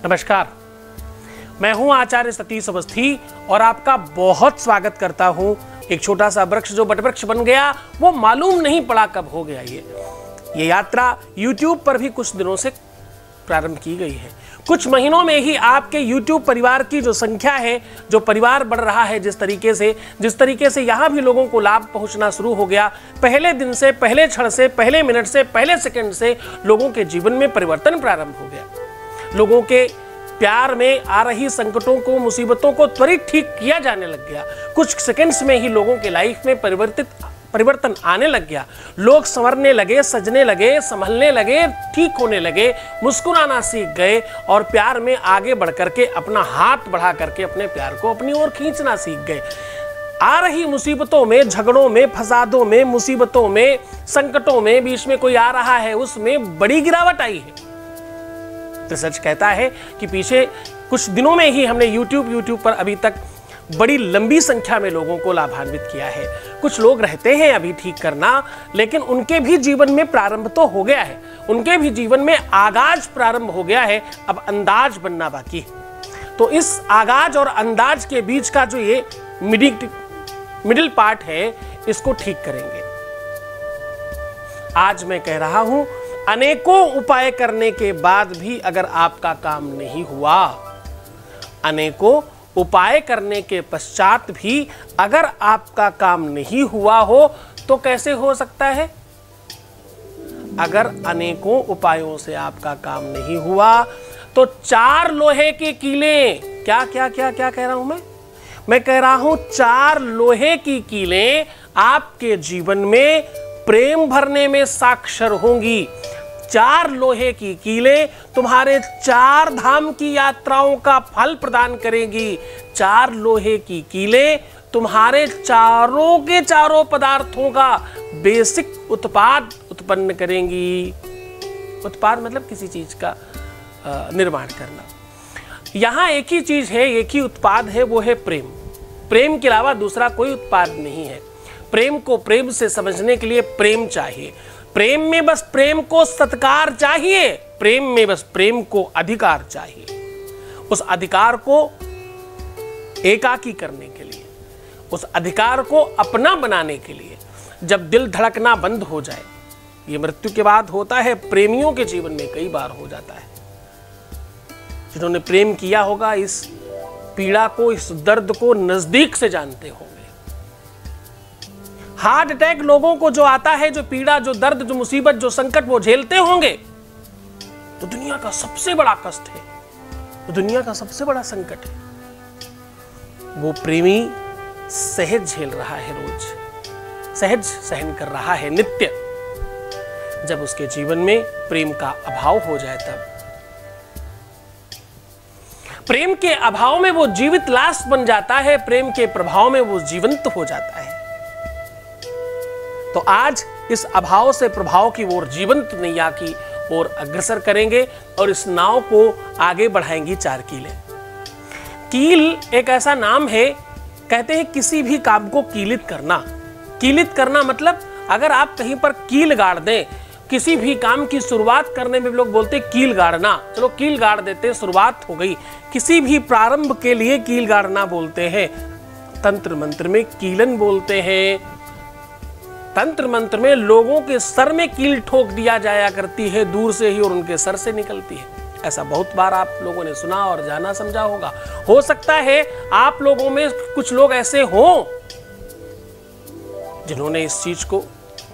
नमस्कार, मैं हूं आचार्य सतीश अवस्थी और आपका बहुत स्वागत करता हूं। एक छोटा सा वृक्ष जो बटवृक्ष बन गया वो मालूम नहीं पड़ा कब हो गया। ये यात्रा YouTube पर भी कुछ दिनों से प्रारंभ की गई है। कुछ महीनों में ही आपके YouTube परिवार की जो संख्या है, जो परिवार बढ़ रहा है, जिस तरीके से यहाँ भी लोगों को लाभ पहुँचना शुरू हो गया, पहले दिन से, पहले क्षण से, पहले मिनट से, पहले सेकंड से लोगों के जीवन में परिवर्तन प्रारंभ हो गया। लोगों के प्यार में आ रही संकटों को, मुसीबतों को त्वरित ठीक किया जाने लग गया। कुछ सेकंड्स में ही लोगों के लाइफ में परिवर्तन आने लग गया। लोग संवरने लगे, सजने लगे, संभलने लगे, ठीक होने लगे, मुस्कुराना सीख गए और प्यार में आगे बढ़ करके अपना हाथ बढ़ा करके अपने प्यार को अपनी ओर खींचना सीख गए। आ रही मुसीबतों में, झगड़ों में, फसादों में, मुसीबतों में, संकटों में बीच में कोई आ रहा है, उसमें बड़ी गिरावट आई है। रिसर्च कहता है कि पीछे कुछ दिनों में ही हमने YouTube पर अभी तक बड़ी लंबी संख्या में लोगों को लाभान्वित किया है। कुछ लोग रहते हैं अभी ठीक करना, लेकिन उनके भी जीवन में प्रारंभ तो हो गया है, उनके भी जीवन में आगाज प्रारंभ हो गया है, अब अंदाज बनना बाकी है। तो इस आगाज और अंदाज के बीच का जो ये मिडिल पार्ट है, इसको ठीक करेंगे। आज मैं कह रहा हूं, अनेकों उपाय करने के बाद भी अगर आपका काम नहीं हुआ, अनेकों उपाय करने के पश्चात भी अगर आपका काम नहीं हुआ हो तो कैसे हो सकता है? अगर अनेकों उपायों से आपका काम नहीं हुआ तो 4 लोहे के कीलें, क्या कह रहा हूं मैं कह रहा हूं 4 लोहे की कीलें आपके जीवन में प्रेम भरने में साक्षर होंगी। 4 लोहे की कीलें तुम्हारे 4 धाम की यात्राओं का फल प्रदान करेंगी। 4 लोहे की कीलें तुम्हारे चारों के चारों पदार्थों का बेसिक उत्पाद उत्पन्न करेंगी। उत्पाद मतलब किसी चीज का निर्माण करना। यहां एक ही चीज है, एक ही उत्पाद है, वो है प्रेम। प्रेम के अलावा दूसरा कोई उत्पाद नहीं है। प्रेम को प्रेम से समझने के लिए प्रेम चाहिए। प्रेम में बस प्रेम को सत्कार चाहिए, प्रेम में बस प्रेम को अधिकार चाहिए। उस अधिकार को एकाकी करने के लिए, उस अधिकार को अपना बनाने के लिए, जब दिल धड़कना बंद हो जाए, ये मृत्यु के बाद होता है, प्रेमियों के जीवन में कई बार हो जाता है। जिन्होंने प्रेम किया होगा इस पीड़ा को, इस दर्द को नजदीक से जानते होंगे। हार्ट अटैक लोगों को जो आता है, जो पीड़ा, जो दर्द, जो मुसीबत, जो संकट वो झेलते होंगे, तो दुनिया का सबसे बड़ा कष्ट है, तो दुनिया का सबसे बड़ा संकट है। वो प्रेमी सहज झेल रहा है, रोज सहज सहन कर रहा है, नित्य। जब उसके जीवन में प्रेम का अभाव हो जाए, तब प्रेम के अभाव में वो जीवित लाश बन जाता है, प्रेम के प्रभाव में वो जीवंत हो जाता है। तो आज इस अभाव से प्रभाव की ओर, जीवंत नैया की ओर अग्रसर करेंगे और इस नाव को आगे बढ़ाएंगी 4 कीलें। कील एक ऐसा नाम है, कहते हैं किसी भी काम को कीलित करना। कीलित करना मतलब अगर आप कहीं पर कील गाड़ दें, किसी भी काम की शुरुआत करने में लोग बोलते हैं कील गाड़ना, चलो कील गाड़ देते, शुरुआत हो गई। किसी भी प्रारंभ के लिए कील गाड़ना बोलते हैं। तंत्र मंत्र में कीलन बोलते हैं। तंत्र मंत्र में लोगों के सर में कील ठोक दिया जाया करती है, दूर से ही, और उनके सर से निकलती है। ऐसा बहुत बार आप लोगों ने सुना और जाना समझा होगा। हो सकता है आप लोगों में कुछ लोग ऐसे हों जिन्होंने इस चीज को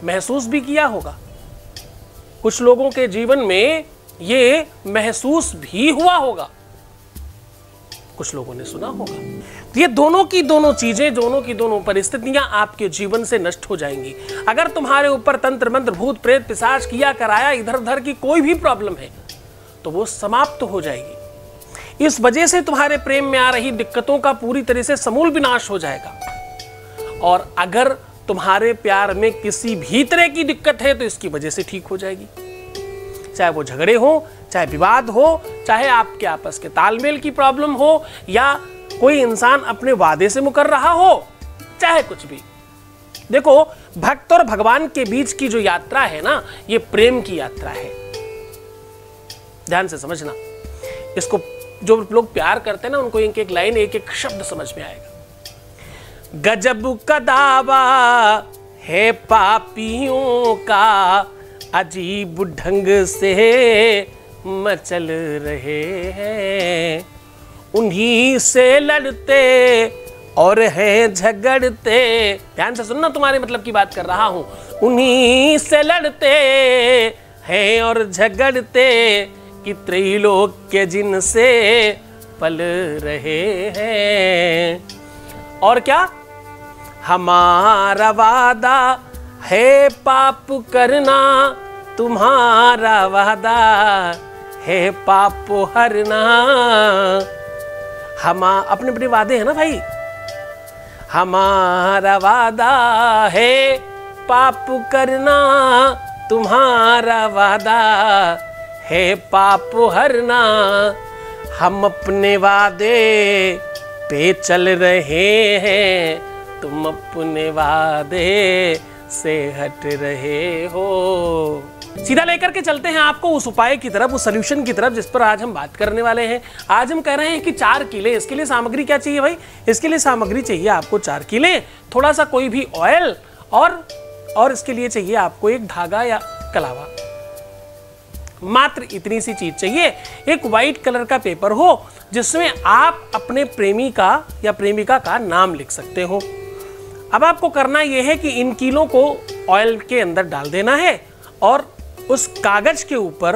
महसूस भी किया होगा। कुछ लोगों के जीवन में ये महसूस भी हुआ होगा, कुछ लोगों ने सुना होगा। तो ये दोनों की दोनों चीजें, दोनों की दोनों परिस्थितियां आपके जीवन से नष्ट हो जाएंगी। अगर तुम्हारे ऊपर तंत्र मंत्र, भूत प्रेत, पिशाच किया कराया, इधर उधर की कोई भी प्रॉब्लम है, तो वो समाप्त हो जाएगी। इस वजह से तुम्हारे प्रेम में आ रही दिक्कतों का पूरी तरह से समूल विनाश हो जाएगा। और अगर तुम्हारे प्यार में किसी भी तरह की दिक्कत है तो इसकी वजह से ठीक हो जाएगी। चाहे वो झगड़े हो, चाहे विवाद हो, चाहे आपके आपस के तालमेल की प्रॉब्लम हो, या कोई इंसान अपने वादे से मुकर रहा हो, चाहे कुछ भी। देखो, भक्त और भगवान के बीच की जो यात्रा है ना, ये प्रेम की यात्रा है। ध्यान से समझना, इसको जो लोग प्यार करते हैं ना, उनको एक एक लाइन, एक एक शब्द समझ में आएगा। गजब का दावा है पापियों का, अजीब ढंग से मचल रहे हैं, उन्हीं से लड़ते और हैं झगड़ते। ध्यान से सुनना, तुम्हारे मतलब की बात कर रहा हूं। उन्हीं से लड़ते हैं और झगड़ते कि त्रैलोक्य जिनसे पल रहे हैं। और क्या? हमारा वादा है पाप करना, तुम्हारा वादा है पाप हरना। अपने अपने वादे हैं ना भाई। हमारा वादा है पाप करना, तुम्हारा वादा है पाप हरना। हम अपने वादे पे चल रहे हैं, तुम अपने वादे से हट रहे हो। सीधा लेकर के चलते हैं आपको उस उपाय की तरफ, उस सॉल्यूशन की तरफ जिस पर आज हम बात करने वाले हैं। आज हम कह रहे हैं कि 4 कीले। इसके लिए सामग्री क्या चाहिए भाई? इसके लिए सामग्री चाहिए आपको 4 कीले, थोड़ा सा कोई भी ऑयल, और इसके लिए चाहिए आपको एक धागा या कलावा। मात्र इतनी सी चीज चाहिए। एक व्हाइट कलर का पेपर हो जिसमें आप अपने प्रेमी का या प्रेमिका का नाम लिख सकते हो। अब आपको करना यह है कि इन कीलों को ऑयल के अंदर डाल देना है और उस कागज के ऊपर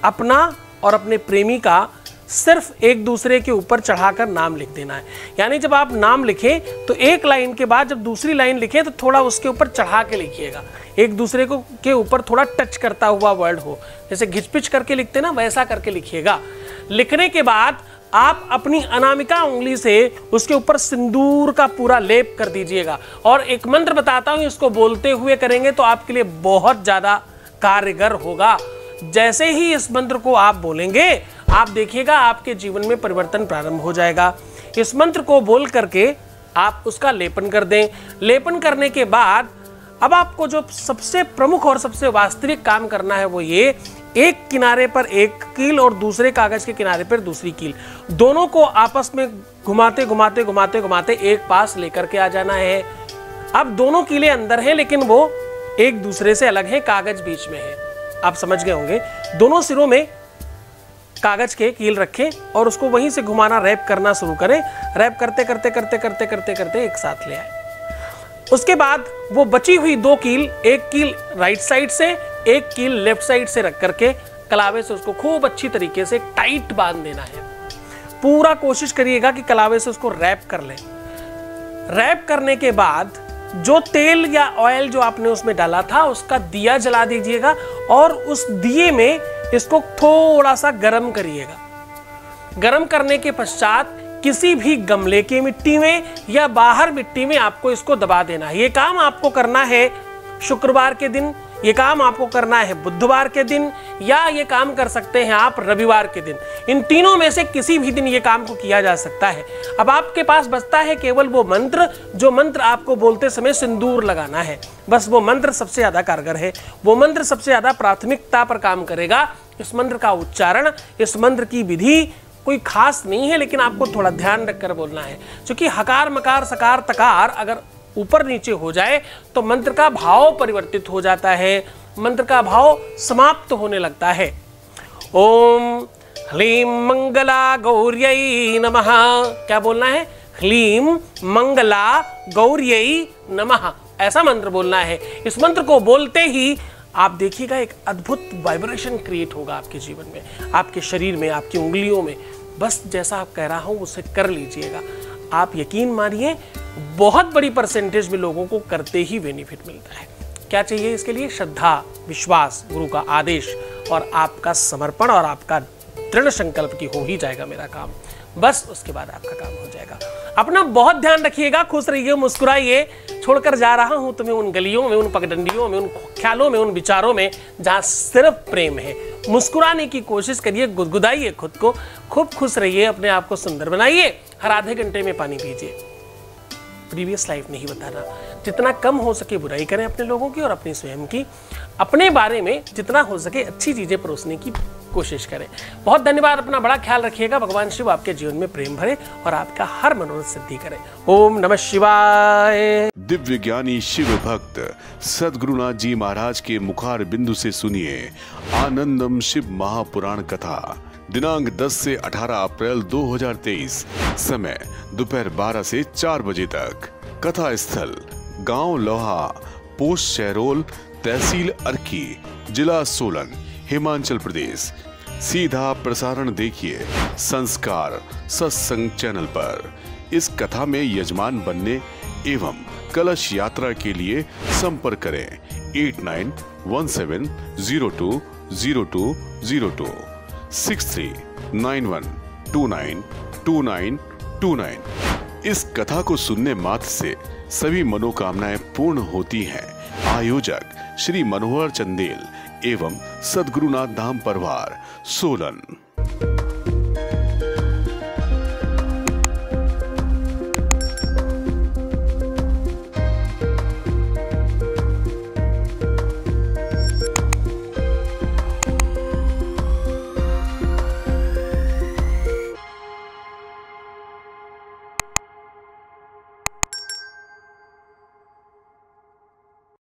अपना और अपने प्रेमी का सिर्फ एक दूसरे के ऊपर चढ़ाकर नाम लिख देना है। यानी जब आप नाम लिखें तो एक लाइन के बाद जब दूसरी लाइन लिखें तो थोड़ा उसके ऊपर चढ़ा के लिखिएगा, एक दूसरे को के ऊपर थोड़ा टच करता हुआ वर्ड हो, जैसे घिचपिच करके लिखते ना, वैसा करके लिखिएगा। लिखने के बाद आप अपनी अनामिका उंगली से उसके ऊपर सिंदूर का पूरा लेप कर दीजिएगा। और एक मंत्र बताता हूं, इसको बोलते हुए करेंगे तो आपके लिए बहुत ज्यादा कारगर होगा। जैसे ही इस मंत्र को आप बोलेंगे, आप देखिएगा आपके जीवन में परिवर्तन प्रारंभ हो जाएगा। इस मंत्र को बोल करके आप उसका लेपन कर दें। लेपन करने के बाद अब आपको जो सबसे प्रमुख और सबसे वास्तविक काम करना है वो ये, एक किनारे पर एक कील और दूसरे कागज के किनारे पर दूसरी कील, दोनों को आपस में घुमाते घुमाते घुमाते घुमाते एक पास लेकर के आ जाना है। अब दोनों कीलें अंदर हैं लेकिन वो एक दूसरे से अलग हैं, कागज बीच में है। आप समझ गए होंगे। दोनों सिरों में कागज के कील रखें और उसको वहीं से घुमाना, रैप करना शुरू करें। रैप करते करते करते करते करते करते एक साथ ले आए। उसके बाद वो बची हुई 2 कील, एक कील राइट साइड से, एक कील लेफ्ट साइड से रख करके कलावे से उसको खूब अच्छी तरीके से टाइट बांध देना है। पूरा कोशिश करिएगा कि कलावे से उसको रैप कर लें। रैप करने के बाद जो तेल या ऑयल जो आपने उसमें डाला था उसका दिया जला दीजिएगा और उस दिए में इसको थोड़ा सा गर्म करिएगा। गर्म करने के पश्चात किसी भी गमले की मिट्टी में या बाहर मिट्टी में आपको इसको दबा देना है। ये काम आपको करना है शुक्रवार के दिन, ये काम आपको करना है बुधवार के दिन, या ये काम कर सकते हैं आप रविवार के दिन। इन तीनों में से किसी भी दिन ये काम को किया जा सकता है। अब आपके पास बचता है केवल वो मंत्र, जो मंत्र आपको बोलते समय सिंदूर लगाना है। बस वो मंत्र सबसे ज्यादा कारगर है, वो मंत्र सबसे ज्यादा प्राथमिकता पर काम करेगा। इस मंत्र का उच्चारण, इस मंत्र की विधि कोई खास नहीं है, लेकिन आपको थोड़ा ध्यान रखकर बोलना है। क्योंकि हकार मकार सकार तकार अगर ऊपर नीचे हो जाए तो मंत्र का भाव परिवर्तित हो जाता है, मंत्र का भाव समाप्त होने लगता है। ओम ह्लीम मंगला गौर्यै नमः। क्या बोलना है? ह्लीम मंगला गौर्यै नमः, ऐसा मंत्र बोलना है। इस मंत्र को बोलते ही आप देखिएगा एक अद्भुत वाइब्रेशन क्रिएट होगा आपके जीवन में, आपके शरीर में, आपकी उंगलियों में। बस जैसा आप कह रहा हूं उसे कर लीजिएगा। आप यकीन मानिए बहुत बड़ी परसेंटेज में लोगों को करते ही बेनिफिट मिलता है। क्या चाहिए इसके लिए? श्रद्धा, विश्वास, गुरु का आदेश और आपका समर्पण और आपका दृढ़ संकल्प की हो ही जाएगा मेरा काम। बस उसके बाद आपका काम हो जाएगा। अपना बहुत ध्यान रखिएगा, खुश रहिए, मुस्कुराइए। छोड़कर जा रहा हूं तुम्हें उन गलियों में, उन पगडंडियों में, उन ख्यालों में, उन विचारों में जहां सिर्फ प्रेम है। मुस्कुराने की कोशिश करिए, गुदगुदाइए खुद को, खूब खुश रहिए, अपने आप को सुंदर बनाइए। हर आधे घंटे में पानी पीजिए। प्रीवियस लाइफ नहीं बताना। जितना कम हो सके बुराई करें अपने लोगों की और अपनी स्वयं की। अपने बारे में जितना हो सके अच्छी चीजें परोसने की कोशिश करें। बहुत धन्यवाद, अपना बड़ा ख्याल रखिएगा। भगवान शिव आपके जीवन में प्रेम भरे और आपका हर मनोरथ सिद्धि करे। ओम नमः शिवाय। दिव्य ज्ञानी शिव भक्त सद्गुरुनाथ जी महाराज के मुखार बिंदु से सुनिए आनंदम शिव महापुराण कथा। दिनांक 10 से 18 अप्रैल 2023, समय दोपहर 12 से 4 बजे तक। कथा स्थल गांव लोहा, पोस्ट शहरोल, तहसील अर्की, जिला सोलन, हिमाचल प्रदेश। सीधा प्रसारण देखिए संस्कार सत्संग चैनल पर। इस कथा में यजमान बनने एवं कलश यात्रा के लिए संपर्क करें 8917020202 6391292929। इस कथा को सुनने मात्र से सभी मनोकामनाएं पूर्ण होती हैं। आयोजक श्री मनोहर चंदेल एवं सद्गुरुनाथ धाम परिवार, सोलन।